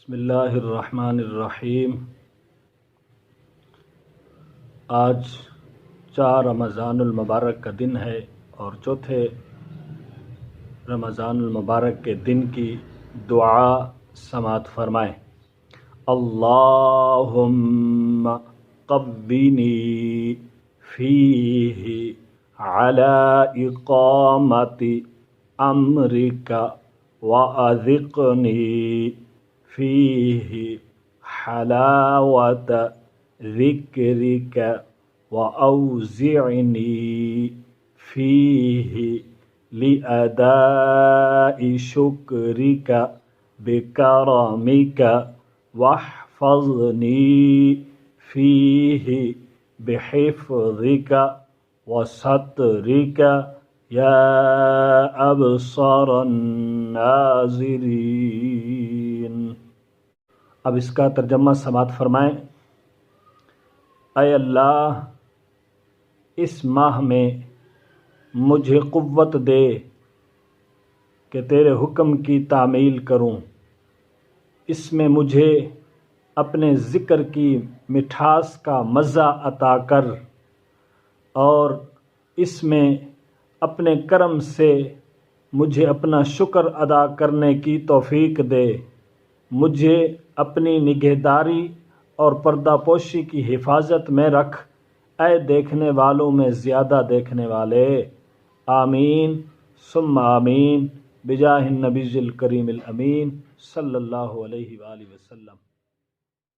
بسم اللہ الرحمن الرحیم۔ آج 4 رمضان المبارک کا دن ہے اور چوتھے رمضان المبارک کے دن کی دعا سماعت فرمائیں۔ اللہم قوینی فیہ علی اقامت امرک واذقنی فیہ حلاوت ذکرک واوزعنی فیہ لأداء شکرک بکرمک واحفظنی فیہ بحفظک وسترک یا ابصر الناظرین۔ اب اس کا ترجمہ سماعت فرمائیں۔ اے اللہ، اس ماہ میں مجھے قوت دے کہ تیرے حکم کی تعمیل کروں، اس میں مجھے اپنے ذکر کی مٹھاس کا مزہ عطا کر، اور اس میں اپنے کرم سے مجھے اپنا شکر ادا کرنے کی توفیق دے۔ مجھے اپنی نگہداری اور پردہ پوشی کی حفاظت میں رکھ، اے دیکھنے والوں میں زیادہ دیکھنے والے۔ آمین ثم آمین بجاہ النبی الکریم الامین صلی اللہ علیہ وآلہ وسلم۔